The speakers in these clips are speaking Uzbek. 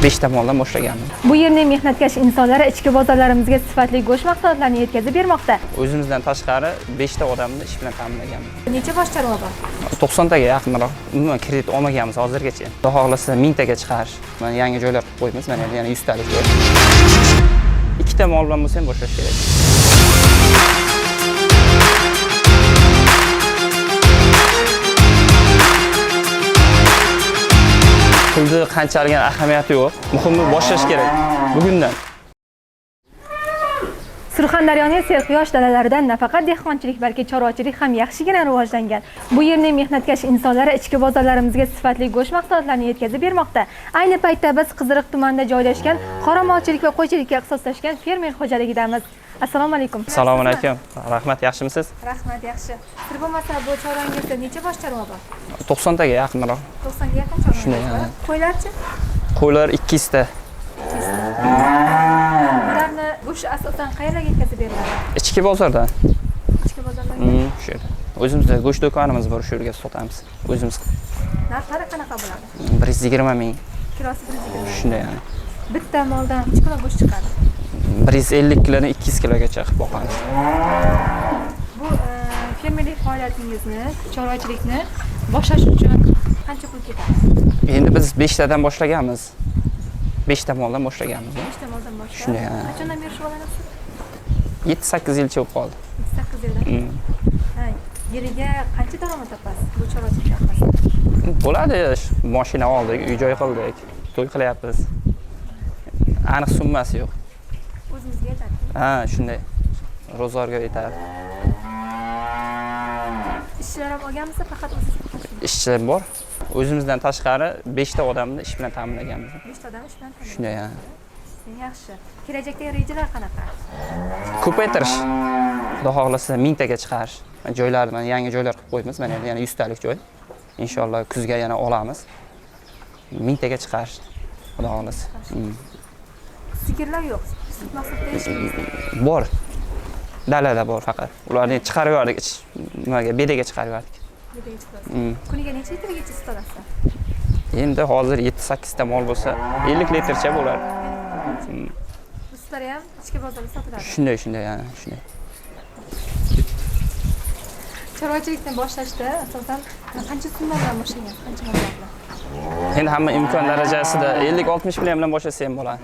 5 ta moldan boshlaganmiz. Bu yerning mehnatkash insonlari ichki bozorlarimizga sifatli go'sht mahsulotlarini yetkazib bermoqda. O'zimizdan tashqari 5 ta odamni ish bilan ta'minlaganmiz. Necha bosh chorva bor? 90 taga yaqinroq. Umuman kredit olmaganmiz hozirgacha. Xudo xohlasa 1000 taga chiqarish. Mana yangi joylar qilib qo'yamiz. Mana yana 100 talik joy. 2 ta mol bilan bo'lsa ham boshlash kerak. Pulni qanchalik ahamiyati yo'q. Muhimi boshlash kerak bugundan. Surxondaryoning serquyosh dalalaridan nafaqat dehqonchilik, balki chorvachilik ham yaxshigina rivojlangan. Bu yerning mehnatkash insonlari ichki bozorlarimizga sifatli go'sht mahsulotlarini yetkazib bermoqda. Ayni paytda biz Qiziriq tumanida joylashgan qoramolchilik va qo'ychilikka ixtisoslashgan fermer xo'jaligidamiz. Assalomu alaykum. Assalomu alaykum. Rahmat, yaxshimisiz? Rahmat, yaxshi. Sir bo'lmasa, bu chorvangizda necha bosh chorva bor? 90 taga yaqinroq. 90 ga yaqin chorva. Shunday. Qo'ylarchi? Qo'ylar 200 ta. Ularni go'sht asosan qayerga yetkazib beriladi? Ichki bozordan. Ichki bozordan. Shu yerda. O'zimizda go'sht do'konimiz bor, shu yerga sotamiz. O'zimiz. Narxlari qanaqa bo'ladi? 120 ming. Kilosi 120 ming. Shunday yani. Bitta moldan necha kilo go'sht chiqadi? 150 kilodan 200 kilogacha qilib boqamiz. Bu fermerlik faoliyatingizni, chorvachilikni boshlash uchun qancha pul ketadi? Endi biz 5 tadan boshlaganmiz. 5 ta moldan boshlaganmiz. 5 ta moldan boshlab. Shunday. Qachondan beri shug'ullanasiz? 7-8 yilcha bo'lib qoldi. 8 yildan. Ha, yiliga qancha daromad topasiz bu chorvachilik orqasidan? Bo'ladi, mashina oldik, uy-joy qildik, to'y qilyapmiz. Aniq summasi yo'q. O'zingizga yetadi. Ha, shunday. Ro'zg'orga yetadi. Ishchilar ham olganmisiz, faqat o'zingiz? Ishchilar bor. O'zimizdan tashqari 5 ta odamni ish bilan ta'minlaganmiz. 5 ta odam ish bilan ta'minlagan. Shunday yani. Yaxshi. Kelajakdagi rejalar qanaqa? Ko'paytirish. Xudo xohlasa 1000 taga chiqarish. Joylarni mana yangi joylar qilib qo'yamiz. Mana yana 100 talik joy. Inshaalloh kuzga yana olamiz. 1000 taga chiqarish. Xudo xohlasa. Sigirlar yo'q. Sut mahsulotda ishlaysiz. Bor. Dalada bor faqat. Ularni chiqarib yubordik, nimaga, bedaga chiqarib yubordik. Bedaga chiqarasiz. Kuniga necha litrgacha sut olasiz? Endi hozir 7-8 ta mol bo'lsa 50 litrcha bo'ladi. Bu sutlar ham ichki bozorda sotiladi. Shunday yani, shunday. Chorvachilikni boshlashda asosan qancha summadan boshlangan? Qancha mablag' bilan? Endi hamma imkon darajasida 50-60 million bilan boshlasa ham bo'ladi.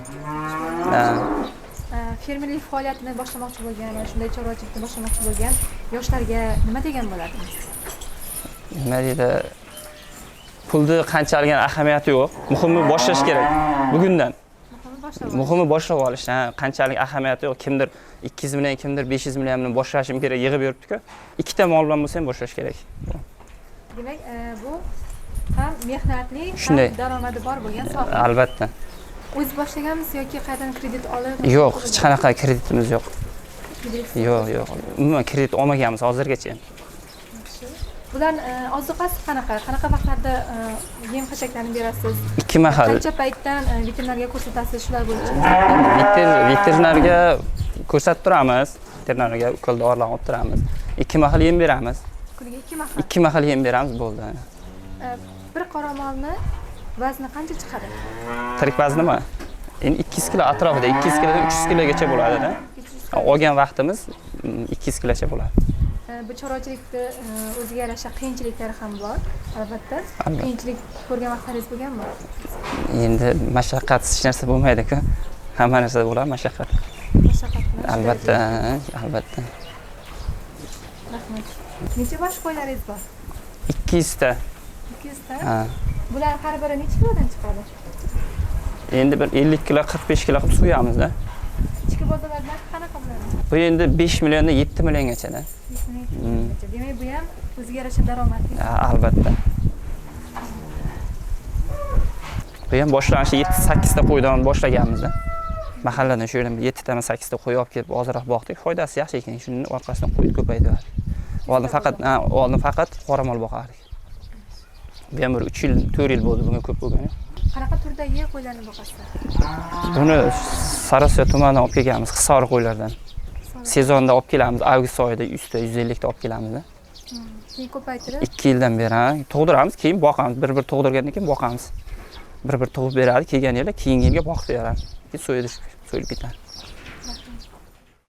Fermerlik faoliyatini boshlamoqchi bo'lgan va shunday chorvachilikni boshlamoqchi bo'lgan yoshlarga nima degan bo'ladingiz? Nima deydi? Pulni qanchalik ahamiyati yo'q. Muhimi boshlash kerak bugundan. Muhimi boshlab olish. Qanchalik ahamiyati yo'q. Kimdir 200 million, kimdir 500 million bilan boshlashim kerak yig'ib yuribdi-ku. 2 ta mol bilan bo'lsa ham boshlash kerak. Demak, bu ham mehnatli, ham daromadi bor bo'lgan soha. Albatta. O'z boshlaganmisiz yoki qayerdan kredit olib? Yo'q, hech qanaqa kreditimiz yo'q. Yo'q. Umuman kredit olmaganmiz hozirgacha. Bularning ozuqasi qanaqa? Qanaqa vaqtlarda yem-xashaklarni berasiz? 2 mahal. Qancha paytdan veterinarga ko'rsatasiz shular bo'yicha? Veterinarga ko'rsatib turamiz. Veterinarga ukol dorilarni olib turamiz. 2 mahal yem beramiz. Kuniga 2 mahal. 2 mahal yem beramiz bo'ldi. Bir qoramolni vazni qancha chiqadi? Tirik vaznimi? Endi 200 kilo atrofida, 200 kilodan 300 kilogacha bo'ladi-da. Olgan vaqtimiz 200 kilocha bo'ladi. Bu chorvachilikda o'ziga yarasha qiyinchiliklari ham bor, albatta. Qiyinchilik ko'rgan vaqtlaringiz bo'lganmi? Endi mashaqqatsiz hech narsa bo'lmaydi-ku. Hamma narsada bo'ladi mashaqqat. Mashaqqatmi? Albatta. Rahmat. Necha bosh qo'ylaringiz bor? 200 ta. 200 ta? Ha. Bular har biri necha kilodan chiqadi? Endi bir 50 kilo, 45 kilo qilib so'yamiz-da. Ichki bozorlarda qanaqa bo'ladi? Bu endi 5 milliondan 7 milliongacha-da. 5 milliongacha. Demak, bu ham o'ziga yarasha daromadli. Albatta. Bu ham boshlanishda 7-8 ta qo'ydan boshlaganmiz-da. Mahalladan shu yerdan 7 ta 8 ta qo'y olib kelib ozroq boqdik. Foydasi yaxshi ekan. Shuning orqasidan qo'y ko'paytirdik. Oldin faqat qoramol boqardik. Bu ham 3 yil, 4 yil bo'ldi bunga ko'p bo'lgan. Qanaqa turdagi qo'ylarni boqasizlar? Buni Sarosiyo tumanidan olib kelganmiz, Hisor qo'ylardan. Sezonda olib kelamiz, avgust oyida 100 ta olib kelamiz. Keyin ko'paytirib 2 yildan beri tug'diramiz, keyin boqamiz. Bir tug'dirgandan keyin boqamiz. bir tug'ib beradi, kelgan yili keyingi yilga boqib beradi. So'yilib ketadi.